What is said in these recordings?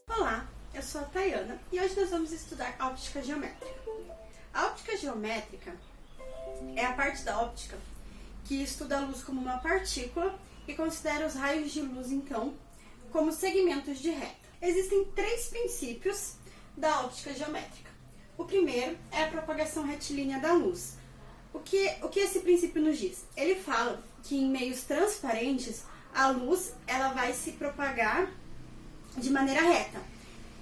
Olá, eu sou a Tayana e hoje nós vamos estudar óptica geométrica. A óptica geométrica é a parte da óptica que estuda a luz como uma partícula e considera os raios de luz, então, como segmentos de reta. Existem 3 princípios da óptica geométrica. O primeiro é a propagação retilínea da luz. O que esse princípio nos diz? Ele fala que em meios transparentes a luz ela vai se propagar de maneira reta.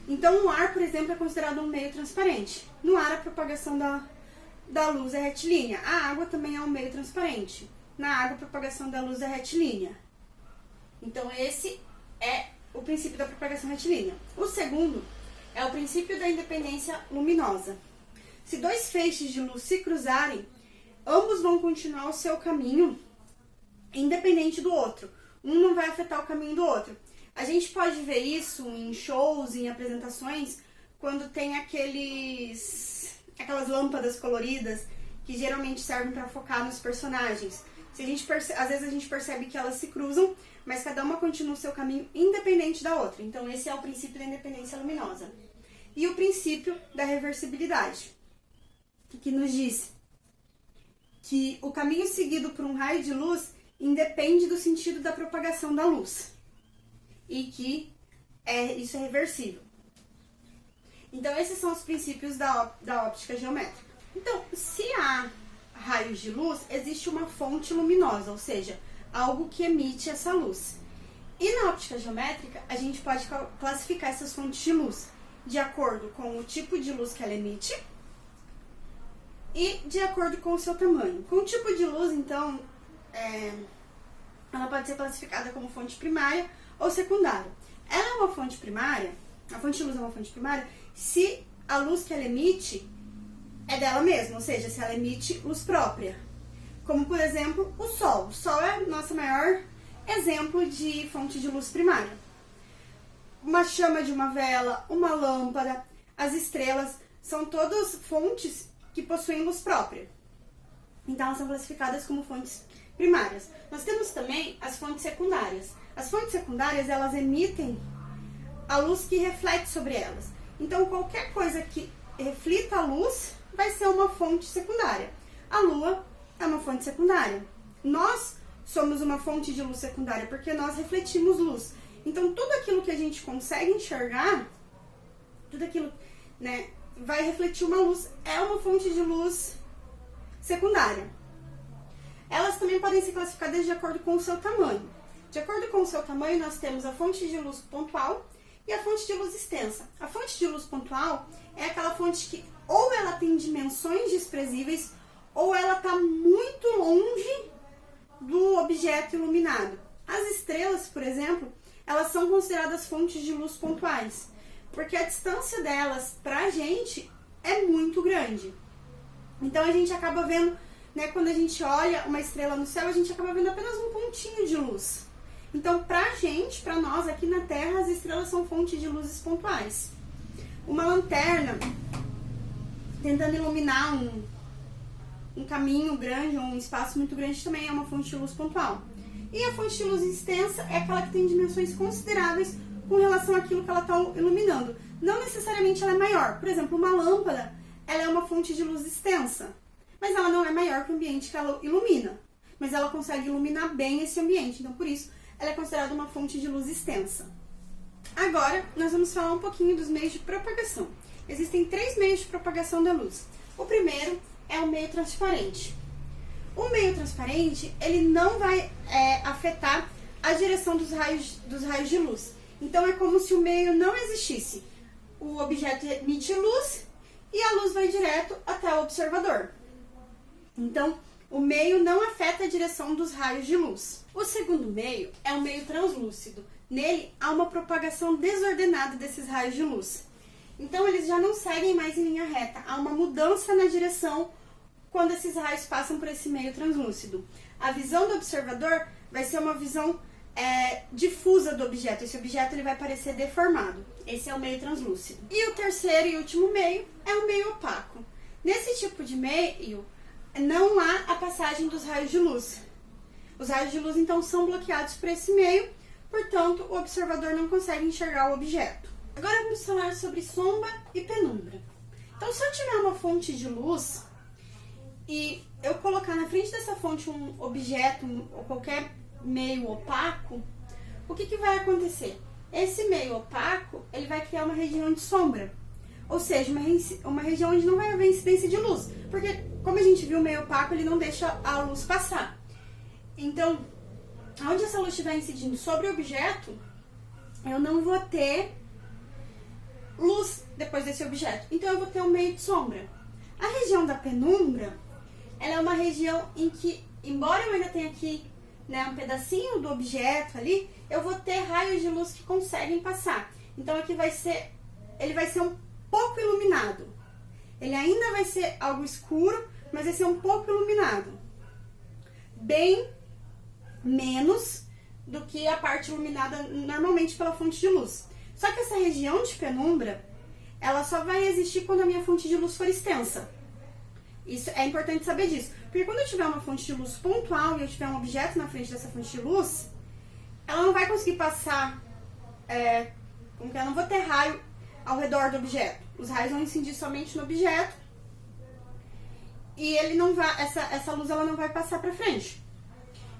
Então o ar, por exemplo, é considerado um meio transparente. No ar a propagação da luz é retilínea. A água também é um meio transparente. Na água a propagação da luz é retilínea. Então esse é o princípio da propagação retilínea. O segundo é o princípio da independência luminosa. Se 2 feixes de luz se cruzarem, ambos vão continuar o seu caminho independente do outro. Um não vai afetar o caminho do outro. A gente pode ver isso em shows, em apresentações, quando tem aquelas lâmpadas coloridas que geralmente servem para focar nos personagens. Às vezes a gente percebe que elas se cruzam, mas cada uma continua o seu caminho independente da outra. Então esse é o princípio da independência luminosa. E o princípio da reversibilidade, que nos diz que o caminho seguido por um raio de luz independe do sentido da propagação da luz. E que isso é reversível. Então esses são os princípios da óptica geométrica. Então, se há raios de luz, existe uma fonte luminosa, ou seja, algo que emite essa luz. E na óptica geométrica, a gente pode classificar essas fontes de luz de acordo com o tipo de luz que ela emite e de acordo com o seu tamanho. Com o tipo de luz, então, ela pode ser classificada como fonte primária ou secundária. Ela é uma fonte primária, a fonte de luz é uma fonte primária, se a luz que ela emite é dela mesma, ou seja, se ela emite luz própria. Como, por exemplo, o Sol. O Sol é o nosso maior exemplo de fonte de luz primária. Uma chama de uma vela, uma lâmpada, as estrelas, são todas fontes que possuem luz própria. Então, elas são classificadas como fontes primárias. Nós temos também as fontes secundárias. As fontes secundárias, elas emitem a luz que reflete sobre elas. Então, qualquer coisa que reflita a luz vai ser uma fonte secundária. A Lua é uma fonte secundária. Nós somos uma fonte de luz secundária porque nós refletimos luz. Então, tudo aquilo que a gente consegue enxergar, tudo aquilo, vai refletir uma luz, é uma fonte de luz secundária. Elas também podem ser classificadas de acordo com o seu tamanho. De acordo com o seu tamanho, nós temos a fonte de luz pontual e a fonte de luz extensa. A fonte de luz pontual é aquela fonte que ou ela tem dimensões desprezíveis ou ela está muito longe do objeto iluminado. As estrelas, por exemplo, elas são consideradas fontes de luz pontuais, porque a distância delas para a gente é muito grande. Então a gente acaba vendo, quando a gente olha uma estrela no céu, a gente acaba vendo apenas um pontinho de luz. Então, para nós aqui na Terra, as estrelas são fontes de luzes pontuais. Uma lanterna tentando iluminar um caminho grande, um espaço muito grande, também é uma fonte de luz pontual. E a fonte de luz extensa é aquela que tem dimensões consideráveis com relação àquilo que ela está iluminando. Não necessariamente ela é maior. Por exemplo, uma lâmpada, ela é uma fonte de luz extensa, mas ela não é maior que o ambiente que ela ilumina. Mas ela consegue iluminar bem esse ambiente, então por isso ela é considerada uma fonte de luz extensa. Agora, nós vamos falar um pouquinho dos meios de propagação. Existem 3 meios de propagação da luz. O primeiro é o meio transparente. O meio transparente, ele não vai afetar a direção dos raios de luz. Então, é como se o meio não existisse. O objeto emite luz e a luz vai direto até o observador. Então, o meio não afeta a direção dos raios de luz. O segundo meio é o meio translúcido. Nele, há uma propagação desordenada desses raios de luz. Então, eles já não seguem mais em linha reta. Há uma mudança na direção quando esses raios passam por esse meio translúcido. A visão do observador vai ser uma visão difusa do objeto. Esse objeto ele vai parecer deformado. Esse é o meio translúcido. E o terceiro e último meio é o meio opaco. Nesse tipo de meio, não há a passagem dos raios de luz. Os raios de luz, então, são bloqueados por esse meio, portanto, o observador não consegue enxergar o objeto. Agora vamos falar sobre sombra e penumbra. Então, se eu tiver uma fonte de luz e eu colocar na frente dessa fonte um objeto ou qualquer meio opaco, o que vai acontecer? Esse meio opaco, ele vai criar uma região de sombra, ou seja, uma região onde não vai haver incidência de luz, porque, como a gente viu, o meio opaco, ele não deixa a luz passar. Então, onde essa luz estiver incidindo sobre o objeto, eu não vou ter luz depois desse objeto, então eu vou ter um meio de sombra. A região da penumbra, ela é uma região em que, embora eu ainda tenha aqui, né, um pedacinho do objeto ali, eu vou ter raios de luz que conseguem passar. Então aqui ele vai ser um pouco iluminado. Ele ainda vai ser algo escuro, mas vai ser um pouco iluminado. Bem menos do que a parte iluminada normalmente pela fonte de luz. Só que essa região de penumbra, ela só vai existir quando a minha fonte de luz for extensa. Isso é importante saber disso. Porque quando eu tiver uma fonte de luz pontual e eu tiver um objeto na frente dessa fonte de luz, ela não vai conseguir passar, como que eu não vou ter raio ao redor do objeto. Os raios vão incidir somente no objeto e ele não vai, essa luz ela não vai passar para frente.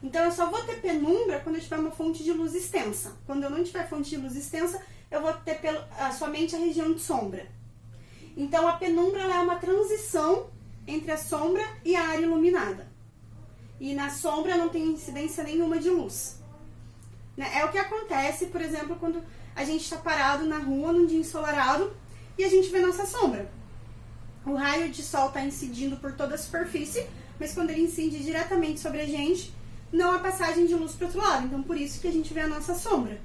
Então eu só vou ter penumbra quando eu tiver uma fonte de luz extensa. Quando eu não tiver fonte de luz extensa, eu vou ter somente a região de sombra. Então a penumbra ela é uma transição entre a sombra e a área iluminada. E na sombra não tem incidência nenhuma de luz. É o que acontece, por exemplo, quando a gente está parado na rua num dia ensolarado e a gente vê nossa sombra. O raio de sol está incidindo por toda a superfície, mas quando ele incide diretamente sobre a gente, não há passagem de luz para o outro lado. Então, por isso que a gente vê a nossa sombra.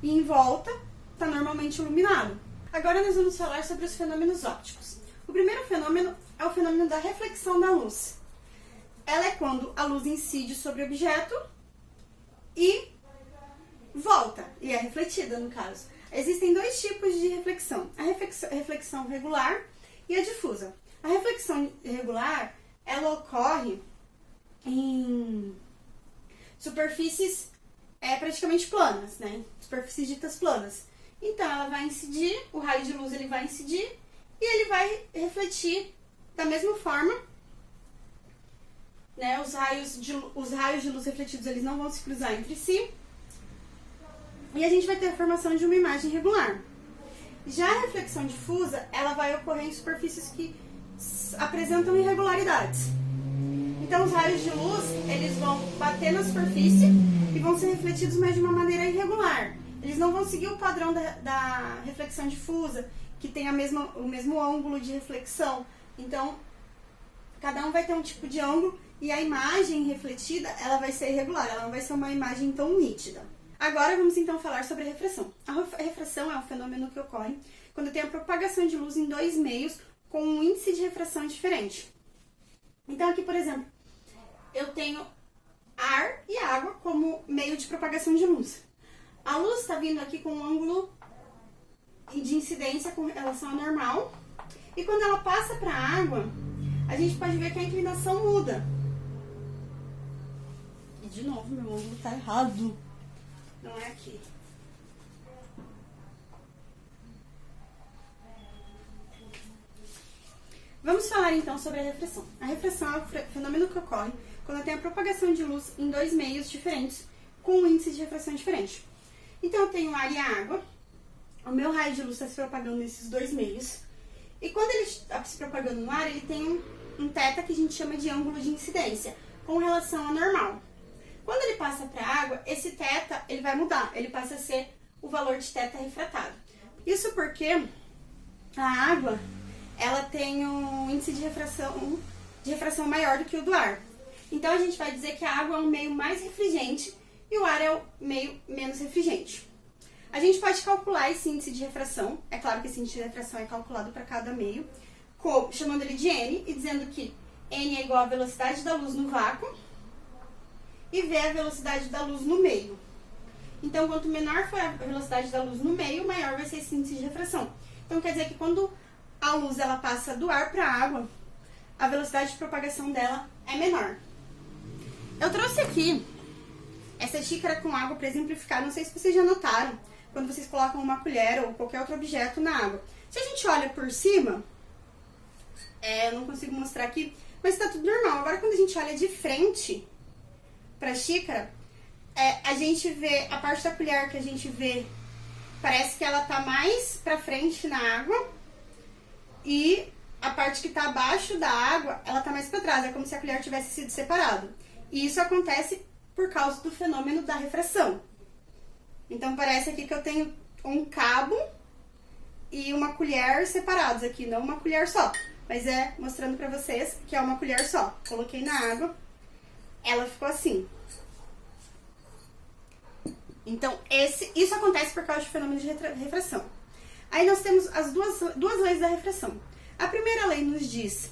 E em volta, está normalmente iluminado. Agora nós vamos falar sobre os fenômenos ópticos. O primeiro fenômeno é o fenômeno da reflexão da luz. Ela é quando a luz incide sobre o objeto e volta, e é refletida no caso. Existem dois tipos de reflexão, a reflexão regular e a difusa. A reflexão regular, ela ocorre em superfícies praticamente planas, né? Superfícies ditas planas. Então ela vai incidir, o raio de luz ele vai incidir e ele vai refletir da mesma forma, né? Os raios de luz refletidos eles não vão se cruzar entre si e a gente vai ter a formação de uma imagem regular. Já a reflexão difusa, ela vai ocorrer em superfícies que apresentam irregularidades. Então os raios de luz eles vão bater na superfície e vão ser refletidos, mas de uma maneira irregular. Eles não vão seguir o padrão da reflexão difusa, que tem o mesmo ângulo de reflexão. Então, cada um vai ter um tipo de ângulo e a imagem refletida ela vai ser irregular, ela não vai ser uma imagem tão nítida. Agora vamos então falar sobre a refração. A refração é um fenômeno que ocorre quando tem a propagação de luz em dois meios com um índice de refração diferente. Então aqui, por exemplo, eu tenho ar e água como meio de propagação de luz. A luz está vindo aqui com um ângulo de incidência com relação ao normal. E quando ela passa para a água, a gente pode ver que a inclinação muda. E de novo, meu ângulo está errado. Não é aqui. Vamos falar então sobre a refração. A refração é o fenômeno que ocorre quando tem a propagação de luz em dois meios diferentes com um índice de refração diferente. Então eu tenho ar e água, o meu raio de luz está se propagando nesses dois meios, e quando ele está se propagando no ar, ele tem um θ que a gente chama de ângulo de incidência, com relação ao normal. Quando ele passa para a água, esse θ ele vai mudar, ele passa a ser o valor de θ refratado. Isso porque a água ela tem um índice de refração maior do que o do ar. Então a gente vai dizer que a água é um meio mais refringente e o ar é o meio menos refringente. A gente pode calcular esse índice de refração, é claro que esse índice de refração é calculado para cada meio, chamando ele de N e dizendo que N é igual à velocidade da luz no vácuo e V é a velocidade da luz no meio. Então, quanto menor for a velocidade da luz no meio, maior vai ser esse índice de refração. Então, quer dizer que quando a luz ela passa do ar para a água, a velocidade de propagação dela é menor. Eu trouxe aqui Essa xícara com água para exemplificar, não sei se vocês já notaram, quando vocês colocam uma colher ou qualquer outro objeto na água. Se a gente olha por cima, eu não consigo mostrar aqui, mas tá tudo normal. Agora, quando a gente olha de frente para a xícara, a gente vê, a parte da colher que a gente vê, parece que ela tá mais para frente na água, e a parte que tá abaixo da água, ela tá mais para trás. É como se a colher tivesse sido separada. E isso acontece por causa do fenômeno da refração. Então, parece aqui que eu tenho um cabo e uma colher separados aqui, não uma colher só. Mas mostrando pra vocês que é uma colher só. Coloquei na água, ela ficou assim. Então, isso acontece por causa do fenômeno de refração. Aí nós temos as duas leis da refração. A primeira lei nos diz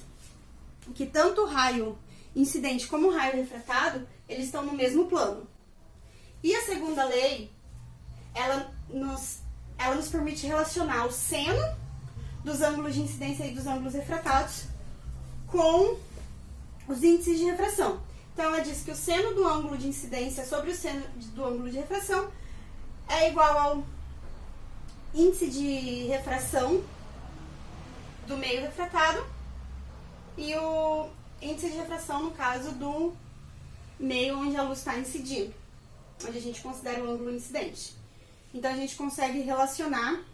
que tanto o raio incidente como o raio refratado, eles estão no mesmo plano. E a segunda lei, ela nos permite relacionar o seno dos ângulos de incidência e dos ângulos refratados com os índices de refração. Então, ela diz que o seno do ângulo de incidência sobre o seno do ângulo de refração é igual ao índice de refração do meio refratado e o índice de refração, no caso, do meio onde a luz está incidindo, onde a gente considera o ângulo incidente. Então, a gente consegue relacionar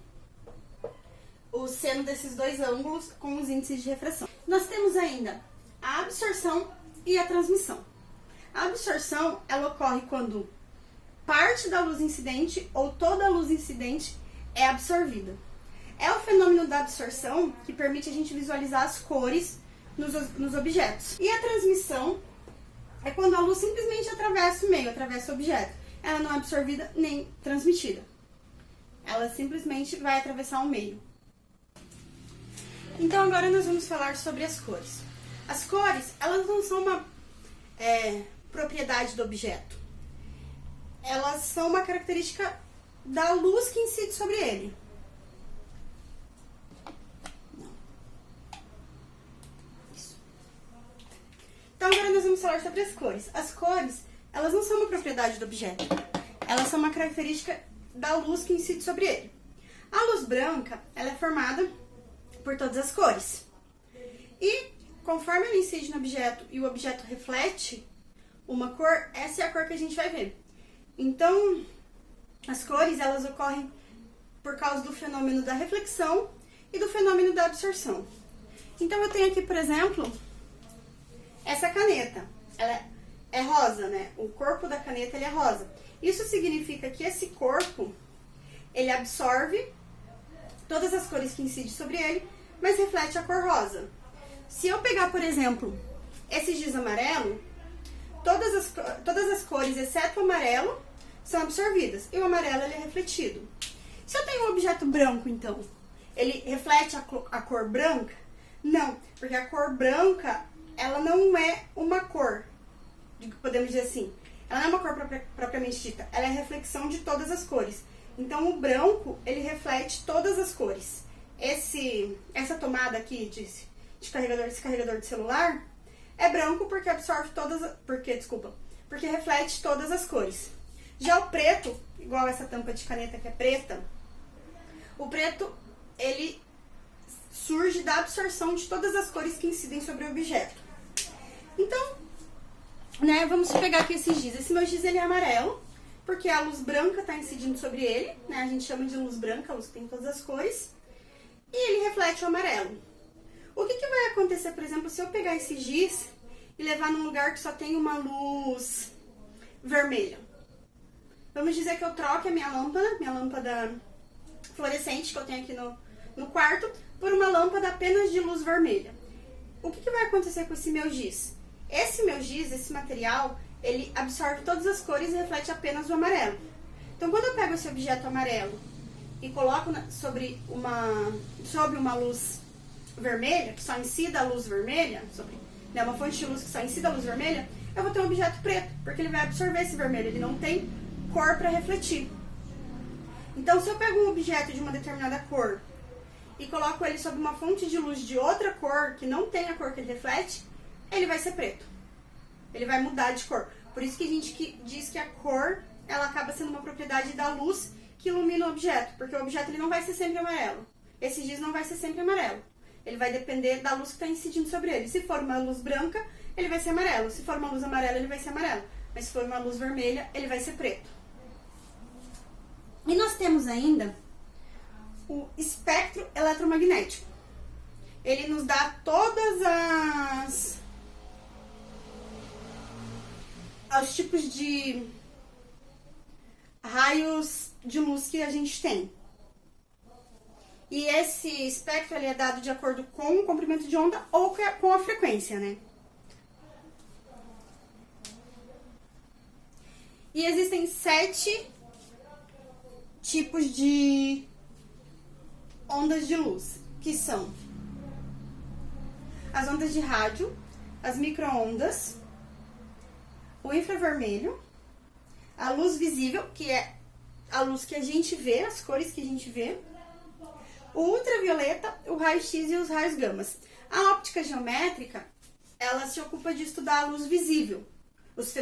o seno desses dois ângulos com os índices de refração. Nós temos ainda a absorção e a transmissão. A absorção, ela ocorre quando parte da luz incidente ou toda a luz incidente é absorvida. É o fenômeno da absorção que permite a gente visualizar as cores nos objetos. E a transmissão é quando a luz simplesmente atravessa o meio, atravessa o objeto. Ela não é absorvida nem transmitida. Ela simplesmente vai atravessar o meio. Então agora nós vamos falar sobre as cores. As cores, elas não são uma propriedade do objeto. Elas são uma característica da luz que incide sobre ele. Então agora nós vamos falar sobre as cores. As cores, elas não são uma propriedade do objeto. Elas são uma característica da luz que incide sobre ele. A luz branca, ela é formada por todas as cores. E conforme ela incide no objeto e o objeto reflete uma cor, essa é a cor que a gente vai ver. Então, as cores, elas ocorrem por causa do fenômeno da reflexão e do fenômeno da absorção. Então, eu tenho aqui, por exemplo, essa caneta. Ela é rosa, né? O corpo da caneta, ele é rosa. Isso significa que esse corpo, ele absorve todas as cores que incidem sobre ele, mas reflete a cor rosa. Se eu pegar, por exemplo, esse giz amarelo, todas as cores, exceto o amarelo, são absorvidas. E o amarelo, ele é refletido. Se eu tenho um objeto branco, então, ele reflete a cor branca? Não, porque a cor branca, ela não é uma cor, podemos dizer assim. Ela não é uma cor propriamente dita, ela é a reflexão de todas as cores. Então, o branco, ele reflete todas as cores. Essa tomada aqui de carregador, esse carregador de celular, é branco porque absorve porque reflete todas as cores. Já o preto, igual essa tampa de caneta que é preta, o preto, ele surge da absorção de todas as cores que incidem sobre o objeto. Então, né, vamos pegar aqui esse giz. Esse meu giz, ele é amarelo, porque a luz branca está incidindo sobre ele, né? A gente chama de luz branca, a luz que tem todas as cores, e ele reflete o amarelo. O que vai acontecer, por exemplo, se eu pegar esse giz e levar num lugar que só tem uma luz vermelha? Vamos dizer que eu troque a minha lâmpada fluorescente que eu tenho aqui no quarto, por uma lâmpada apenas de luz vermelha. O que vai acontecer com esse meu giz? Esse meu giz, esse material, ele absorve todas as cores e reflete apenas o amarelo. Então, quando eu pego esse objeto amarelo e coloco sobre uma luz vermelha, que só incida a luz vermelha, uma fonte de luz que só incida a luz vermelha, eu vou ter um objeto preto, porque ele vai absorver esse vermelho, ele não tem cor para refletir. Então, se eu pego um objeto de uma determinada cor e coloco ele sob uma fonte de luz de outra cor, que não tem a cor que ele reflete, ele vai ser preto. Ele vai mudar de cor. Por isso que a gente diz que a cor, ela acaba sendo uma propriedade da luz que ilumina o objeto, porque o objeto ele não vai ser sempre amarelo. Esse giz não vai ser sempre amarelo. Ele vai depender da luz que está incidindo sobre ele. Se for uma luz branca, ele vai ser amarelo. Se for uma luz amarela, ele vai ser amarelo. Mas se for uma luz vermelha, ele vai ser preto. E nós temos ainda o espectro eletromagnético. Ele nos dá todas os tipos de raios de luz que a gente tem. E esse espectro ele é dado de acordo com o comprimento de onda ou com a frequência, né? E existem 7 tipos de ondas de luz, que são as ondas de rádio, as micro-ondas, o infravermelho, a luz visível, que é a luz que a gente vê, as cores que a gente vê, o ultravioleta, o raio-x e os raios gamas. A óptica geométrica, ela se ocupa de estudar a luz visível.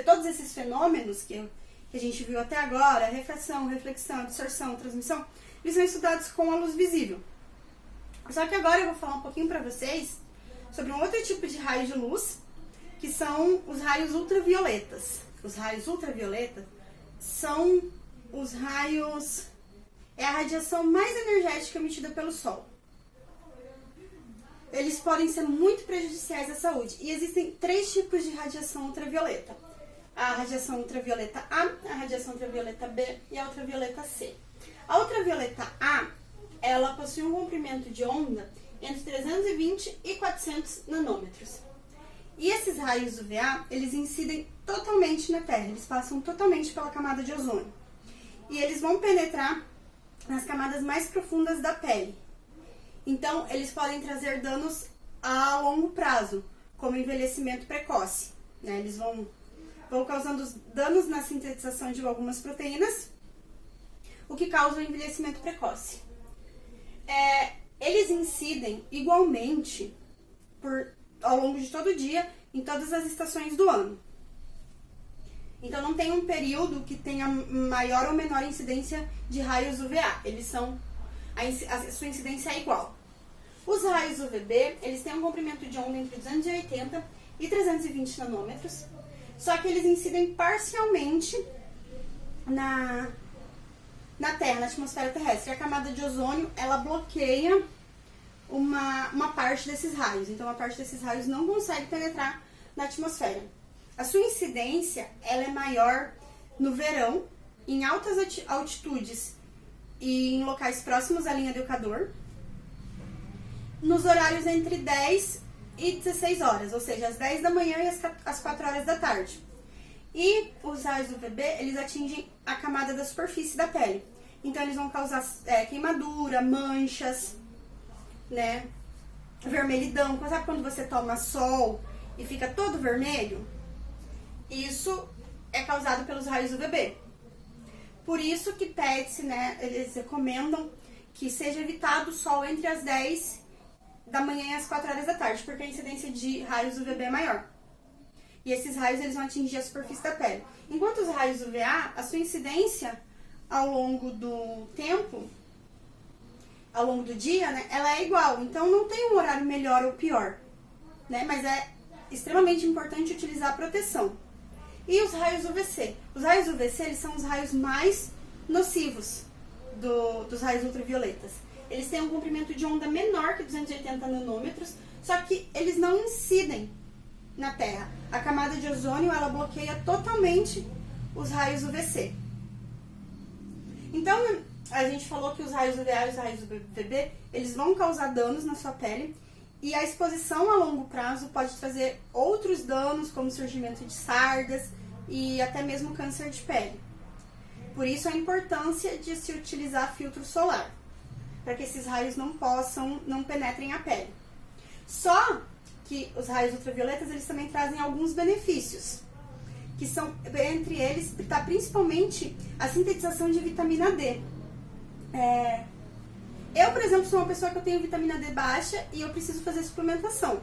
Todos esses fenômenos que a gente viu até agora, refração, reflexão, absorção, transmissão, eles são estudados com a luz visível. Só que agora eu vou falar um pouquinho para vocês sobre um outro tipo de raio de luz, que são os raios ultravioletas. Os raios ultravioletas são os raios... É a radiação mais energética emitida pelo Sol. Eles podem ser muito prejudiciais à saúde. E existem 3 tipos de radiação ultravioleta. A radiação ultravioleta A, a radiação ultravioleta B e a ultravioleta C. A ultravioleta A, ela possui um comprimento de onda entre 320 e 400 nanômetros. E esses raios UVA, eles incidem totalmente na Terra. Eles passam totalmente pela camada de ozônio. E eles vão penetrar nas camadas mais profundas da pele. Então, eles podem trazer danos a longo prazo, como envelhecimento precoce, né? Eles vão causando danos na sintetização de algumas proteínas, o que causa o envelhecimento precoce. Eles incidem igualmente ao longo de todo o dia, em todas as estações do ano. Então, não tem um período que tenha maior ou menor incidência de raios UVA. A sua incidência é igual. Os raios UVB, eles têm um comprimento de onda entre 280 e 320 nanômetros, só que eles incidem parcialmente na Terra, na atmosfera terrestre. A camada de ozônio, ela bloqueia uma parte desses raios. Então, uma parte desses raios não consegue penetrar na atmosfera. A sua incidência, ela é maior no verão, em altas altitudes e em locais próximos à linha do Equador, nos horários entre 10 e 16 horas, ou seja, às 10 da manhã e às 4 horas da tarde. E os raios UVB, eles atingem a camada da superfície da pele. Então, eles vão causar queimadura, manchas, né? Vermelhidão. Sabe quando você toma sol e fica todo vermelho? Isso é causado pelos raios UVB. Por isso que pede-se, né, eles recomendam que seja evitado o sol entre as 10 da manhã e as 4 horas da tarde, porque a incidência de raios UVB é maior. E esses raios eles vão atingir a superfície da pele. Enquanto os raios UVA, a sua incidência ao longo do tempo, ao longo do dia, né, ela é igual. Então não tem um horário melhor ou pior, né, mas é extremamente importante utilizar a proteção. E os raios UVC? Os raios UVC, eles são os raios mais nocivos dos raios ultravioletas. Eles têm um comprimento de onda menor que 280 nanômetros, só que eles não incidem na Terra. A camada de ozônio, ela bloqueia totalmente os raios UVC. Então, a gente falou que os raios UVA e os raios UVB, eles vão causar danos na sua pele, e a exposição a longo prazo pode trazer outros danos, como surgimento de sardas e até mesmo câncer de pele. Por isso a importância de se utilizar filtro solar, para que esses raios não penetrem a pele. Só que os raios ultravioletas, eles também trazem alguns benefícios, que são, entre eles, está principalmente a sintetização de vitamina D. Eu, por exemplo, sou uma pessoa que eu tenho vitamina D baixa e eu preciso fazer suplementação.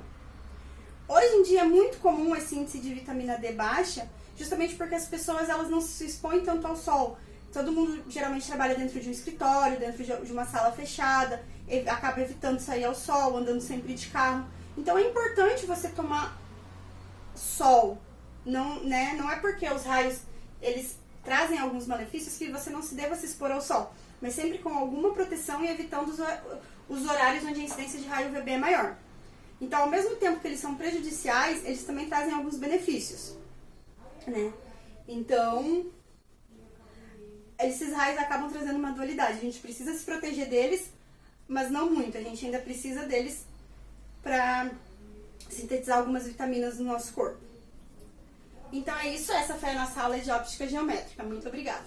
Hoje em dia é muito comum esse índice de vitamina D baixa justamente porque as pessoas elas não se expõem tanto ao sol. Todo mundo geralmente trabalha dentro de um escritório, dentro de uma sala fechada, acaba evitando sair ao sol, andando sempre de carro. Então é importante você tomar sol. Não, né? Não é porque os raios eles trazem alguns malefícios que você não se deva se expor ao sol, mas sempre com alguma proteção e evitando os horários onde a incidência de raio UVB é maior. Então, ao mesmo tempo que eles são prejudiciais, eles também trazem alguns benefícios, né? Então, esses raios acabam trazendo uma dualidade. A gente precisa se proteger deles, mas não muito. A gente ainda precisa deles para sintetizar algumas vitaminas no nosso corpo. Então é isso, essa foi a nossa aula de óptica geométrica. Muito obrigada!